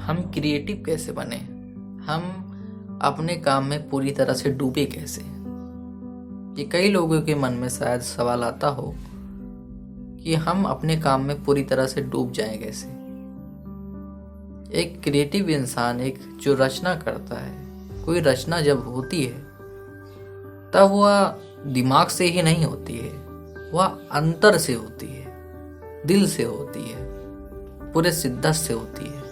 हम क्रिएटिव कैसे बने, हम अपने काम में पूरी तरह से डूबे कैसे। ये कई लोगों के मन में शायद सवाल आता हो कि हम अपने काम में पूरी तरह से डूब जाएं कैसे। एक क्रिएटिव इंसान, एक जो रचना करता है, कोई रचना जब होती है तब वह दिमाग से ही नहीं होती है, वह अंतर से होती है, दिल से होती है, पूरे शिद्दत से होती है।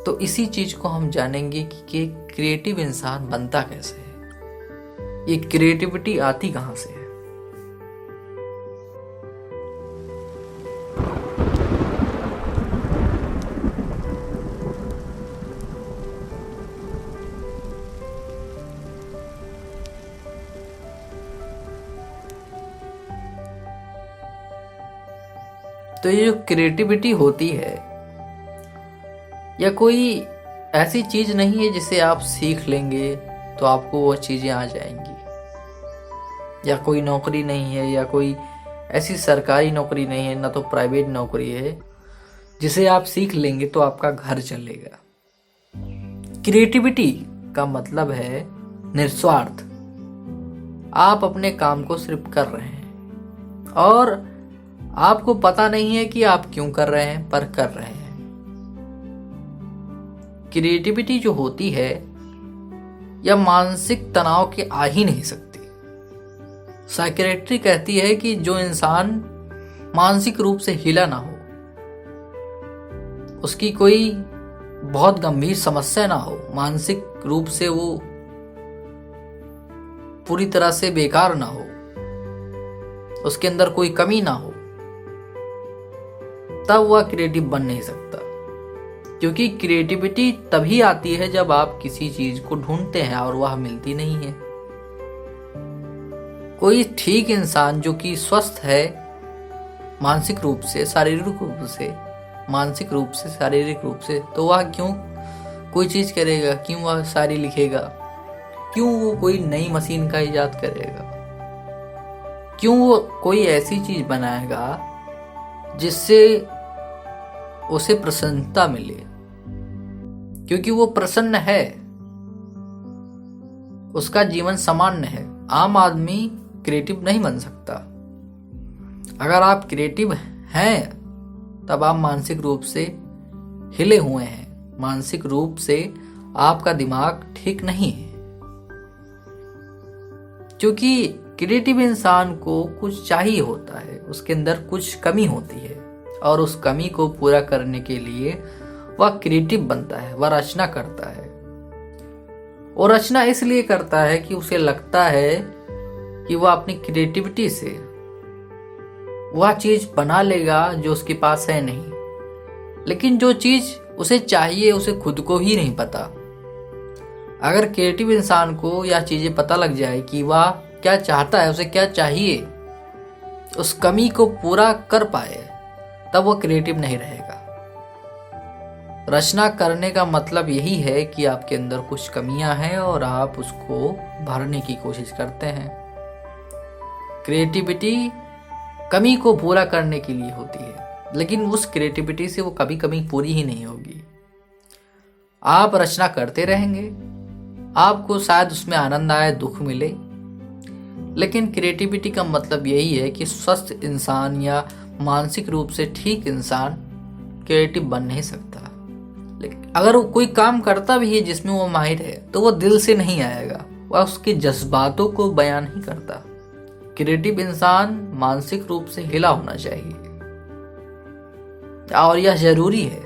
तो इसी चीज को हम जानेंगे कि क्रिएटिव इंसान बनता कैसे है, ये क्रिएटिविटी आती कहाँ से है। तो ये जो क्रिएटिविटी होती है, या कोई ऐसी चीज नहीं है जिसे आप सीख लेंगे तो आपको वो चीजें आ जाएंगी, या कोई नौकरी नहीं है, या कोई ऐसी सरकारी नौकरी नहीं है, ना तो प्राइवेट नौकरी है जिसे आप सीख लेंगे तो आपका घर चलेगा। क्रिएटिविटी का मतलब है निस्वार्थ। आप अपने काम को सिर्फ कर रहे हैं और आपको पता नहीं है कि आप क्यों कर रहे हैं, पर कर रहे हैं। क्रिएटिविटी जो होती है यह मानसिक तनाव के आ ही नहीं सकती। साइकियाट्री कहती है कि जो इंसान मानसिक रूप से हिला ना हो, उसकी कोई बहुत गंभीर समस्या ना हो, मानसिक रूप से वो पूरी तरह से बेकार ना हो, उसके अंदर कोई कमी ना हो, तब वह क्रिएटिव बन नहीं सकता। क्योंकि क्रिएटिविटी तभी आती है जब आप किसी चीज को ढूंढते हैं और वह मिलती नहीं है। कोई ठीक इंसान जो कि स्वस्थ है मानसिक रूप से, शारीरिक रूप से, मानसिक रूप से, शारीरिक रूप से, तो वह क्यों कोई चीज करेगा, क्यों वह शायरी लिखेगा, क्यों वो कोई नई मशीन का इजाद करेगा, क्यों वो कोई ऐसी चीज बनाएगा जिससे उसे प्रसन्नता मिले, क्योंकि वो प्रसन्न है, उसका जीवन सामान्य है। आम आदमी क्रिएटिव नहीं बन सकता। अगर आप क्रिएटिव हैं तब आप मानसिक रूप से हिले हुए हैं, मानसिक रूप से आपका दिमाग ठीक नहीं है। क्योंकि क्रिएटिव इंसान को कुछ चाहिए होता है, उसके अंदर कुछ कमी होती है और उस कमी को पूरा करने के लिए वह क्रिएटिव बनता है, वह रचना करता है। और रचना इसलिए करता है कि उसे लगता है कि वह अपनी क्रिएटिविटी से वह चीज बना लेगा जो उसके पास है नहीं। लेकिन जो चीज उसे चाहिए उसे खुद को ही नहीं पता। अगर क्रिएटिव इंसान को यह चीजें पता लग जाए कि वह क्या चाहता है, उसे क्या चाहिए, उस कमी को पूरा कर पाए, तब वो क्रिएटिव नहीं रहेगा। रचना करने का मतलब यही है कि आपके अंदर कुछ कमियां हैं और आप उसको भरने की कोशिश करते हैं। क्रिएटिविटी कमी को पूरा करने के लिए होती है, लेकिन उस क्रिएटिविटी से वो कभी कमी पूरी ही नहीं होगी। आप रचना करते रहेंगे, आपको शायद उसमें आनंद आए, दुख मिले, लेकिन क्रिएटिविटी का मतलब यही है कि स्वस्थ इंसान या मानसिक रूप से ठीक इंसान क्रिएटिव बन नहीं सकता। लेकिन अगर वो कोई काम करता भी है जिसमें वो माहिर है तो वो दिल से नहीं आएगा, वह उसके जज्बातों को बयान नहीं करता। क्रिएटिव इंसान मानसिक रूप से हिला होना चाहिए और यह जरूरी है,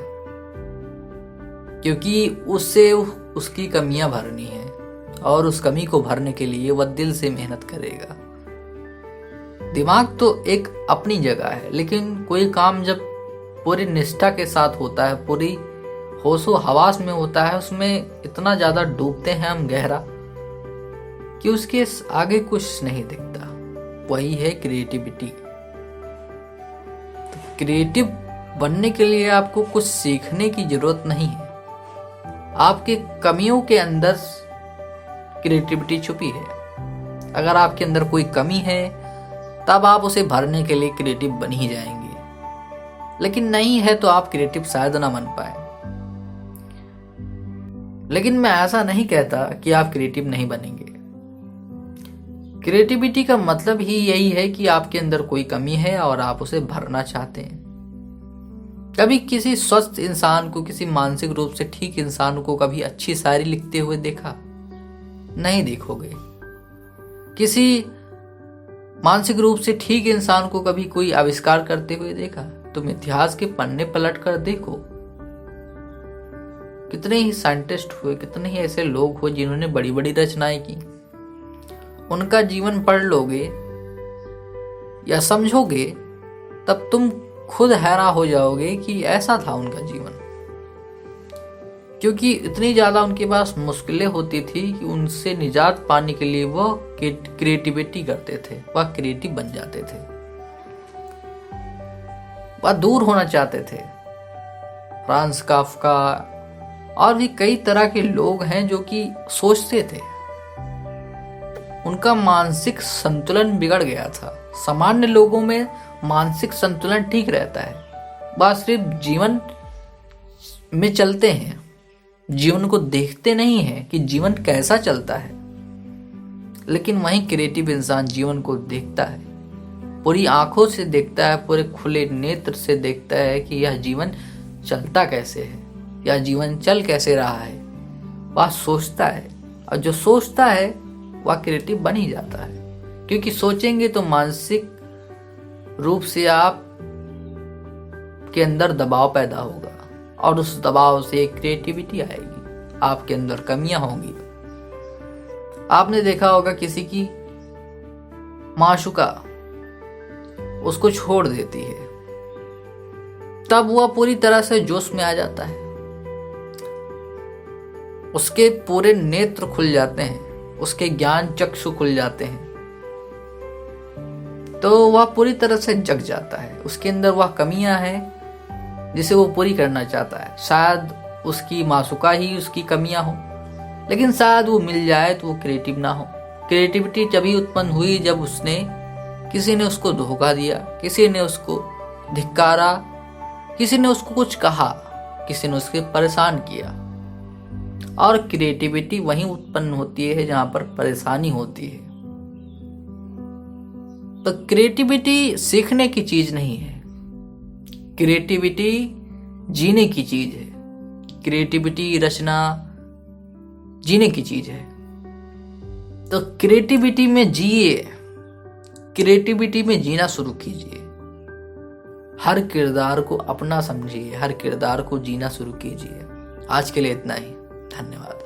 क्योंकि उससे उसकी कमियां भरनी है और उस कमी को भरने के लिए वह दिल से मेहनत करेगा। दिमाग तो एक अपनी जगह है, लेकिन कोई काम जब पूरी निष्ठा के साथ होता है, पूरी होशो हवास में होता है, उसमें इतना ज्यादा डूबते हैं हम गहरा कि उसके आगे कुछ नहीं दिखता। वही है क्रिएटिविटी। तो क्रिएटिव बनने के लिए आपको कुछ सीखने की जरूरत नहीं है। आपके कमियों के अंदर क्रिएटिविटी छुपी है। अगर आपके अंदर कोई कमी है तब आप उसे भरने के लिए क्रिएटिव बन ही जाएंगे, लेकिन नहीं है तो आप क्रिएटिव शायद ना बन पाए। लेकिन मैं ऐसा नहीं कहता कि आप क्रिएटिव नहीं बनेंगे। क्रिएटिविटी का मतलब ही यही है कि आपके अंदर कोई कमी है और आप उसे भरना चाहते हैं। कभी किसी स्वस्थ इंसान को, किसी मानसिक रूप से ठीक इंसान को कभी अच्छी शायरी लिखते हुए देखा? नहीं देखोगे। किसी मानसिक रूप से ठीक इंसान को कभी कोई आविष्कार करते हुए देखा? तुम इतिहास के पन्ने पलट कर देखो, कितने ही साइंटिस्ट हुए, कितने ही ऐसे लोग हुए जिन्होंने बड़ी बड़ी रचनाएं की। उनका जीवन पढ़ लोगे या समझोगे तब तुम खुद हैरान हो जाओगे कि ऐसा था उनका जीवन। क्योंकि इतनी ज्यादा उनके पास मुश्किलें होती थी कि उनसे निजात पाने के लिए वह क्रिएटिविटी करते थे, वह क्रिएटिव बन जाते थे, वह दूर होना चाहते थे। फ्रांस काफ्का और भी कई तरह के लोग हैं जो कि सोचते थे, उनका मानसिक संतुलन बिगड़ गया था। सामान्य लोगों में मानसिक संतुलन ठीक रहता है, वह सिर्फ जीवन में चलते हैं, जीवन को देखते नहीं हैं कि जीवन कैसा चलता है। लेकिन वहीं क्रिएटिव इंसान जीवन को देखता है, पूरी आंखों से देखता है, पूरे खुले नेत्र से देखता है कि यह जीवन चलता कैसे है, यह जीवन चल कैसे रहा है। वह सोचता है, और जो सोचता है वह क्रिएटिव बन ही जाता है। क्योंकि सोचेंगे तो मानसिक रूप से आप के अंदर दबाव पैदा होगा और उस दबाव से क्रिएटिविटी आएगी, आपके अंदर कमियां होंगी। आपने देखा होगा किसी की माशूका उसको छोड़ देती है, तब वह पूरी तरह से जोश में आ जाता है, उसके पूरे नेत्र खुल जाते हैं, उसके ज्ञान चक्षु खुल जाते हैं, तो वह पूरी तरह से जग जाता है। उसके अंदर वह कमियां हैं जिसे वो पूरी करना चाहता है। शायद उसकी माशूका ही उसकी कमियां हो, लेकिन शायद वो मिल जाए तो वो क्रिएटिव ना हो। क्रिएटिविटी तभी उत्पन्न हुई जब किसी ने उसको धोखा दिया, किसी ने उसको धिक्कारा, किसी ने उसको कुछ कहा, किसी ने उसके परेशान किया। और क्रिएटिविटी वहीं उत्पन्न होती है जहां पर परेशानी होती है। तो क्रिएटिविटी सीखने की चीज नहीं है, क्रिएटिविटी जीने की चीज है। क्रिएटिविटी रचना जीने की चीज है। तो क्रिएटिविटी में जिए, क्रिएटिविटी में जीना शुरू कीजिए। हर किरदार को अपना समझिए, हर किरदार को जीना शुरू कीजिए। आज के लिए इतना ही, धन्यवाद।